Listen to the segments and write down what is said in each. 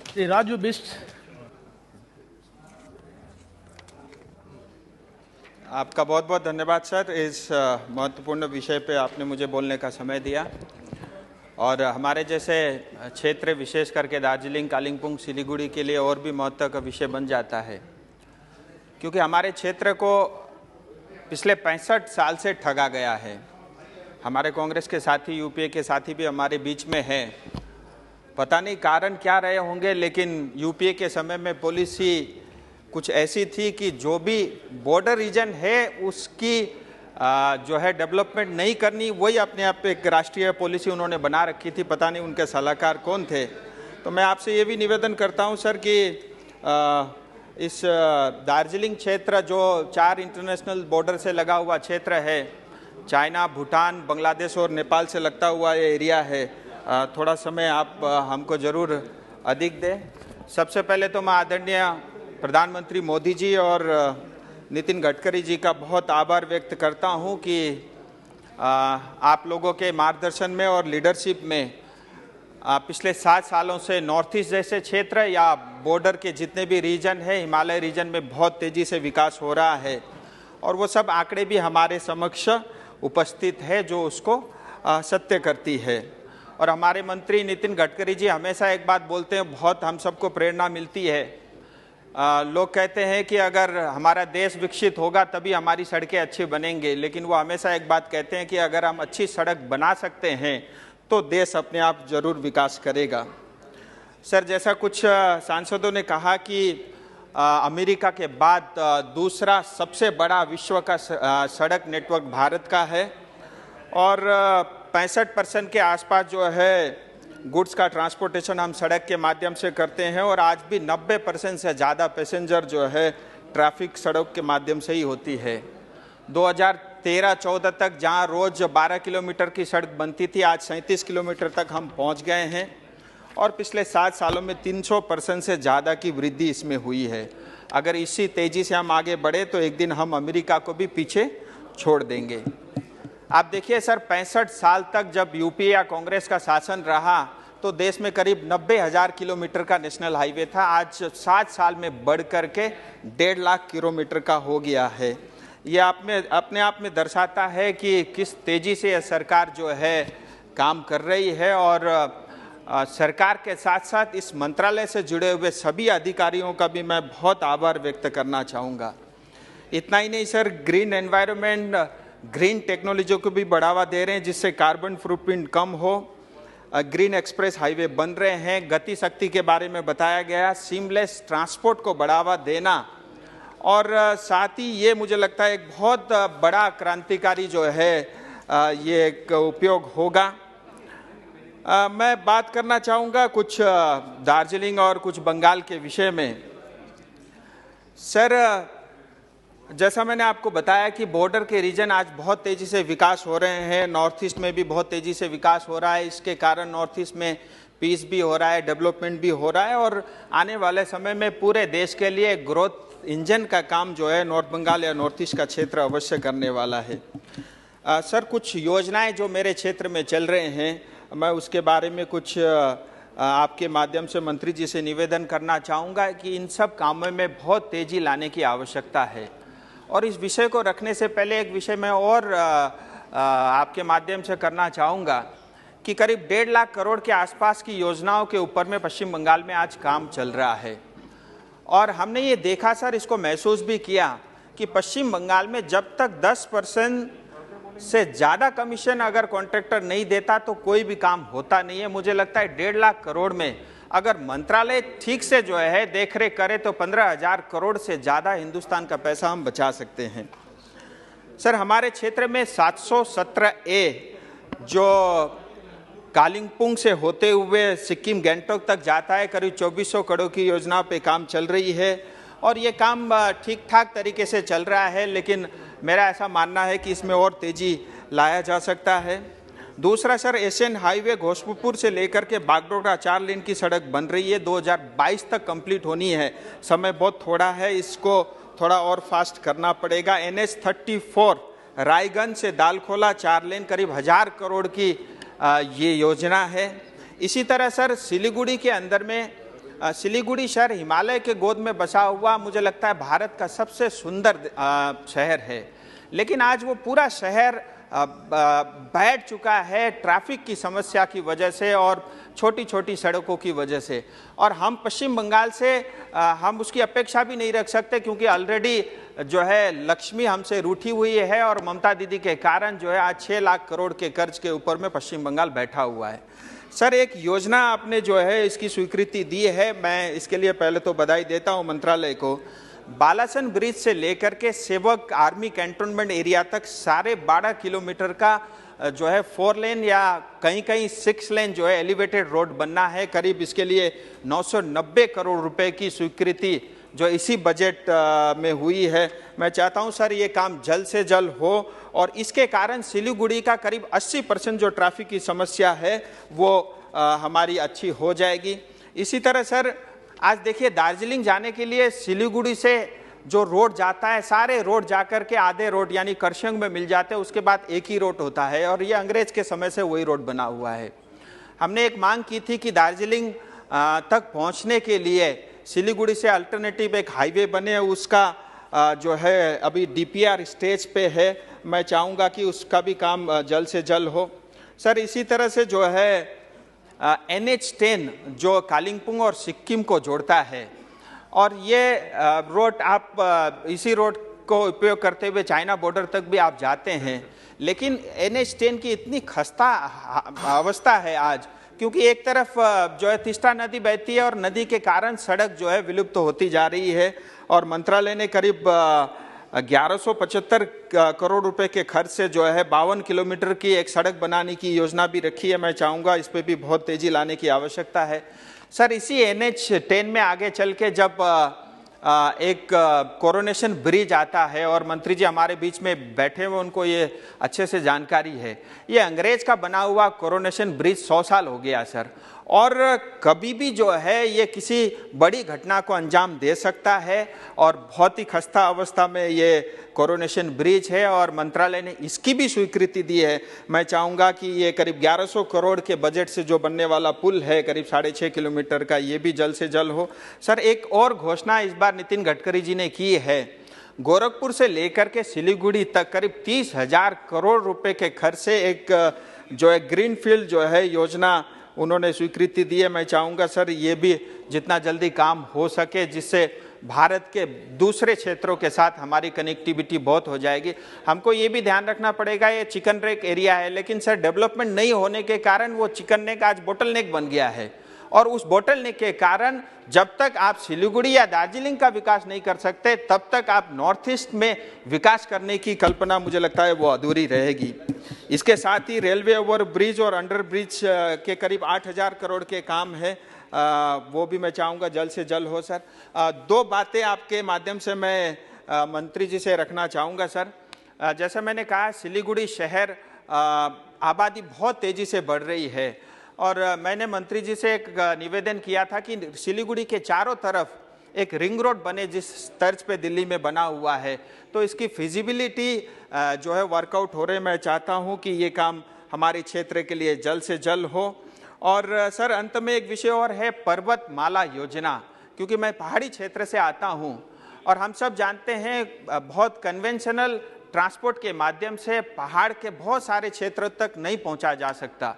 श्री राजू बिस्ट। आपका बहुत बहुत धन्यवाद सर, इस महत्वपूर्ण विषय पे आपने मुझे बोलने का समय दिया। और हमारे जैसे क्षेत्र विशेष करके दार्जिलिंग, कालिम्पोंग, सिलीगुड़ी के लिए और भी महत्व का विषय बन जाता है, क्योंकि हमारे क्षेत्र को पिछले 65 साल से ठगा गया है। हमारे कांग्रेस के साथी, यूपीए के साथी भी हमारे बीच में हैं। पता नहीं कारण क्या रहे होंगे, लेकिन यूपीए के समय में पॉलिसी कुछ ऐसी थी कि जो भी बॉर्डर रीजन है उसकी जो है डेवलपमेंट नहीं करनी, वही अपने आप एक राष्ट्रीय पॉलिसी उन्होंने बना रखी थी। पता नहीं उनके सलाहकार कौन थे। तो मैं आपसे ये भी निवेदन करता हूँ सर कि इस दार्जिलिंग क्षेत्र जो 4 इंटरनेशनल बॉर्डर से लगा हुआ क्षेत्र है, चाइना, भूटान, बांग्लादेश और नेपाल से लगता हुआ ये एरिया है, थोड़ा समय आप हमको ज़रूर अधिक दें। सबसे पहले तो मैं आदरणीय प्रधानमंत्री मोदी जी और नितिन गडकरी जी का बहुत आभार व्यक्त करता हूं कि आप लोगों के मार्गदर्शन में और लीडरशिप में पिछले 7 सालों से नॉर्थ ईस्ट जैसे क्षेत्र या बॉर्डर के जितने भी रीजन है, हिमालय रीजन में बहुत तेज़ी से विकास हो रहा है। और वो सब आंकड़े भी हमारे समक्ष उपस्थित है जो उसको सत्य करती है। और हमारे मंत्री नितिन गडकरी जी हमेशा एक बात बोलते हैं, बहुत हम सबको प्रेरणा मिलती है। लोग कहते हैं कि अगर हमारा देश विकसित होगा तभी हमारी सड़कें अच्छी बनेंगे, लेकिन वो हमेशा एक बात कहते हैं कि अगर हम अच्छी सड़क बना सकते हैं तो देश अपने आप जरूर विकास करेगा। सर, जैसा कुछ सांसदों ने कहा कि अमेरिका के बाद दूसरा सबसे बड़ा विश्व का सड़क नेटवर्क भारत का है और 65% के आसपास जो है गुड्स का ट्रांसपोर्टेशन हम सड़क के माध्यम से करते हैं और आज भी 90% से ज़्यादा पैसेंजर जो है ट्रैफिक सड़क के माध्यम से ही होती है। 2013-14 तक जहां रोज़ 12 किलोमीटर की सड़क बनती थी, आज 37 किलोमीटर तक हम पहुंच गए हैं और पिछले 7 सालों में 300% से ज़्यादा की वृद्धि इसमें हुई है। अगर इसी तेज़ी से हम आगे बढ़े तो एक दिन हम अमेरिका को भी पीछे छोड़ देंगे। आप देखिए सर, 65 साल तक जब यूपीए या कांग्रेस का शासन रहा तो देश में करीब 90,000 किलोमीटर का नेशनल हाईवे था। आज 7 साल में बढ़ करके 1.5 लाख किलोमीटर का हो गया है। ये अपने आप में दर्शाता है कि किस तेज़ी से यह सरकार जो है काम कर रही है। और सरकार के साथ साथ इस मंत्रालय से जुड़े हुए सभी अधिकारियों का भी मैं बहुत आभार व्यक्त करना चाहूँगा। इतना ही नहीं sir, green environment, green technology को भी बढ़ावा दे रहे हैं जिससे कार्बन फुटप्रिंट कम हो। ग्रीन एक्सप्रेस हाईवे बन रहे हैं, गति शक्ति के बारे में बताया गया, सीमलेस ट्रांसपोर्ट को बढ़ावा देना और साथ ही ये मुझे लगता है एक बहुत बड़ा क्रांतिकारी जो है ये एक उपयोग होगा। मैं बात करना चाहूँगा कुछ दार्जिलिंग और कुछ बंगाल के विषय में। सर, जैसा मैंने आपको बताया कि बॉर्डर के रीजन आज बहुत तेज़ी से विकास हो रहे हैं, नॉर्थ ईस्ट में भी बहुत तेज़ी से विकास हो रहा है। इसके कारण नॉर्थ ईस्ट में पीस भी हो रहा है, डेवलपमेंट भी हो रहा है और आने वाले समय में पूरे देश के लिए ग्रोथ इंजन का काम जो है नॉर्थ बंगाल या नॉर्थ ईस्ट का क्षेत्र अवश्य करने वाला है। सर, कुछ योजनाएं जो मेरे क्षेत्र में चल रहे हैं, मैं उसके बारे में कुछ आपके माध्यम से मंत्री जी से निवेदन करना चाहूँगा कि इन सब कामों में बहुत तेज़ी लाने की आवश्यकता है। और इस विषय को रखने से पहले एक विषय मैं और आपके माध्यम से करना चाहूँगा कि करीब 1.5 लाख करोड़ के आसपास की योजनाओं के ऊपर में पश्चिम बंगाल में आज काम चल रहा है। और हमने ये देखा सर, इसको महसूस भी किया कि पश्चिम बंगाल में जब तक 10% से ज़्यादा कमीशन अगर कॉन्ट्रैक्टर नहीं देता तो कोई भी काम होता नहीं है। मुझे लगता है 1.5 लाख करोड़ में अगर मंत्रालय ठीक से जो है देख रेख करे तो 15,000 करोड़ से ज़्यादा हिंदुस्तान का पैसा हम बचा सकते हैं। सर, हमारे क्षेत्र में 717A जो कालिम्पोंग से होते हुए सिक्किम गैंगटॉक तक जाता है, करीब 2400 करोड़ की योजना पे काम चल रही है और ये काम ठीक ठाक तरीके से चल रहा है, लेकिन मेरा ऐसा मानना है कि इसमें और तेज़ी लाया जा सकता है। दूसरा सर, एशियन हाईवे घोषपुर से लेकर के बागडोगरा 4 लेन की सड़क बन रही है, 2022 तक कंप्लीट होनी है। समय बहुत थोड़ा है, इसको थोड़ा और फास्ट करना पड़ेगा। NH34 रायगंज से दालखोला 4 लेन करीब 1000 करोड़ की ये योजना है। इसी तरह सर, सिलीगुड़ी के अंदर में सिलीगुड़ी शहर हिमालय के गोद में बसा हुआ मुझे लगता है भारत का सबसे सुंदर शहर है, लेकिन आज वो पूरा शहर बैठ चुका है ट्रैफिक की समस्या की वजह से और छोटी छोटी सड़कों की वजह से। और हम पश्चिम बंगाल से हम उसकी अपेक्षा भी नहीं रख सकते, क्योंकि ऑलरेडी जो है लक्ष्मी हमसे रूठी हुई है और ममता दीदी के कारण जो है आज 6 लाख करोड़ के कर्ज के ऊपर में पश्चिम बंगाल बैठा हुआ है। सर, एक योजना आपने जो है इसकी स्वीकृति दी है, मैं इसके लिए पहले तो बधाई देता हूँ मंत्रालय को। बालासन ब्रिज से लेकर के सेवक आर्मी कैंटोनमेंट एरिया तक सारे 12 किलोमीटर का जो है 4 लेन या कहीं कहीं 6 लेन जो है एलिवेटेड रोड बनना है। करीब इसके लिए 990 करोड़ रुपए की स्वीकृति जो इसी बजट में हुई है। मैं चाहता हूं सर ये काम जल्द से जल्द हो और इसके कारण सिलीगुड़ी का करीब 80% जो ट्रैफिक की समस्या है वो हमारी अच्छी हो जाएगी। इसी तरह सर आज देखिए दार्जिलिंग जाने के लिए सिलीगुड़ी से जो रोड जाता है, सारे रोड जाकर के आधे रोड यानी करशंग में मिल जाते हैं, उसके बाद एक ही रोड होता है और ये अंग्रेज के समय से वही रोड बना हुआ है। हमने एक मांग की थी कि दार्जिलिंग तक पहुंचने के लिए सिलीगुड़ी से अल्टरनेटिव एक हाईवे बने, उसका जो है अभी डीपीआर स्टेज पे है। मैं चाहूँगा कि उसका भी काम जल्द से जल्द हो। सर इसी तरह से जो है NH10 जो कालिंगपुंग और सिक्किम को जोड़ता है और ये रोड आप इसी रोड को उपयोग करते हुए चाइना बॉर्डर तक भी आप जाते हैं, लेकिन NH10 की इतनी खस्ता अवस्था है आज, क्योंकि एक तरफ जो है तीस्ता नदी बहती है और नदी के कारण सड़क जो है विलुप्त होती जा रही है और मंत्रालय ने करीब 1175 करोड़ रुपए के खर्च से जो है 52 किलोमीटर की एक सड़क बनाने की योजना भी रखी है। मैं चाहूँगा इस पे भी बहुत तेजी लाने की आवश्यकता है। सर इसी NH10 में आगे चल के जब एक कोरोनेशन ब्रिज आता है और मंत्री जी हमारे बीच में बैठे हुए, उनको ये अच्छे से जानकारी है, ये अंग्रेज का बना हुआ कोरोनेशन ब्रिज 100 साल हो गया सर, और कभी भी जो है ये किसी बड़ी घटना को अंजाम दे सकता है और बहुत ही खस्ता अवस्था में ये कोरोनेशन ब्रिज है और मंत्रालय ने इसकी भी स्वीकृति दी है। मैं चाहूँगा कि ये करीब 1100 करोड़ के बजट से जो बनने वाला पुल है करीब 6.5 किलोमीटर का, ये भी जल्द से जल्द हो। सर एक और घोषणा इस बार नितिन गडकरी जी ने की है, गोरखपुर से लेकर के सिलीगुड़ी तक करीब 30,000 करोड़ रुपए के खर्च से एक जो है ग्रीन फील्ड जो है योजना उन्होंने स्वीकृति दी है। मैं चाहूँगा सर ये भी जितना जल्दी काम हो सके, जिससे भारत के दूसरे क्षेत्रों के साथ हमारी कनेक्टिविटी बहुत हो जाएगी। हमको ये भी ध्यान रखना पड़ेगा, ये चिकन नेक एरिया है, लेकिन सर डेवलपमेंट नहीं होने के कारण वो चिकन नेक आज बोटल नेक बन गया है और उस बोटल नेक के कारण जब तक आप सिलीगुड़ी या दार्जिलिंग का विकास नहीं कर सकते तब तक आप नॉर्थ ईस्ट में विकास करने की कल्पना मुझे लगता है वो अधूरी रहेगी। इसके साथ ही रेलवे ओवर ब्रिज और अंडर ब्रिज के करीब 8,000 करोड़ के काम है, वो भी मैं चाहूँगा जल्द से जल्द हो। सर 2 बातें आपके माध्यम से मैं मंत्री जी से रखना चाहूँगा। सर जैसा मैंने कहा सिलीगुड़ी शहर आबादी बहुत तेज़ी से बढ़ रही है और मैंने मंत्री जी से एक निवेदन किया था कि सिलीगुड़ी के चारों तरफ एक रिंग रोड बने जिस तर्ज पे दिल्ली में बना हुआ है, तो इसकी फिजिबिलिटी जो है वर्कआउट हो रहे। मैं चाहता हूं कि ये काम हमारे क्षेत्र के लिए जल्द से जल्द हो। और सर अंत में एक विषय और है, पर्वतमाला योजना, क्योंकि मैं पहाड़ी क्षेत्र से आता हूं और हम सब जानते हैं बहुत कन्वेंशनल ट्रांसपोर्ट के माध्यम से पहाड़ के बहुत सारे क्षेत्रों तक नहीं पहुंचा जा सकता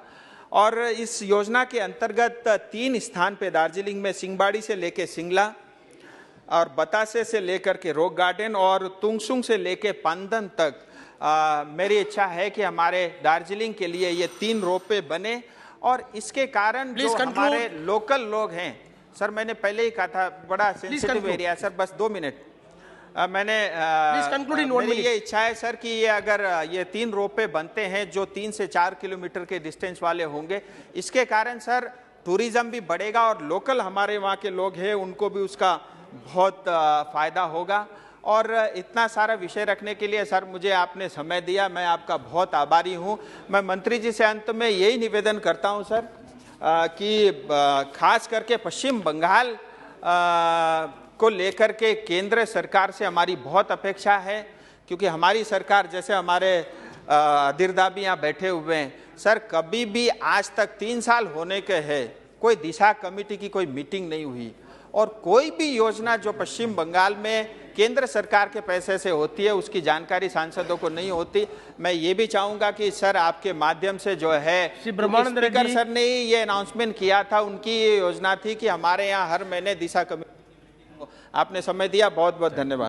और इस योजना के अंतर्गत 3 स्थान पे दार्जिलिंग में सिंहबाड़ी से लेके सिंगला और बतासे से लेकर के रॉक गार्डन और तुंगसुंग से लेके पांदन तक मेरी इच्छा है कि हमारे दार्जिलिंग के लिए ये 3 रोपवे बने और इसके कारण जो हमारे लोकल लोग हैं, सर मैंने पहले ही कहा था बड़ा सेंसिटिव एरिया है सर, बस 2 मिनट मेरी ये इच्छा है सर कि ये अगर ये 3 रोपवे बनते हैं जो 3 से 4 किलोमीटर के डिस्टेंस वाले होंगे, इसके कारण सर टूरिज्म भी बढ़ेगा और लोकल हमारे वहाँ के लोग हैं उनको भी उसका बहुत फायदा होगा। और इतना सारा विषय रखने के लिए सर मुझे आपने समय दिया, मैं आपका बहुत आभारी हूँ। मैं मंत्री जी से अंत में यही निवेदन करता हूँ सर कि खास करके पश्चिम बंगाल को लेकर के केंद्र सरकार से हमारी बहुत अपेक्षा है, क्योंकि हमारी सरकार जैसे हमारे अधीरदाबी यहाँ बैठे हुए हैं सर, कभी भी आज तक 3 साल होने के हैं कोई दिशा कमेटी की कोई मीटिंग नहीं हुई और कोई भी योजना जो पश्चिम बंगाल में केंद्र सरकार के पैसे से होती है उसकी जानकारी सांसदों को नहीं होती। मैं ये भी चाहूंगा कि सर आपके माध्यम से जो है स्पीकर सर ने ये अनाउंसमेंट किया था, उनकी ये योजना थी कि हमारे यहाँ हर महीने दिशा कमेटी। आपने समय दिया, बहुत बहुत धन्यवाद।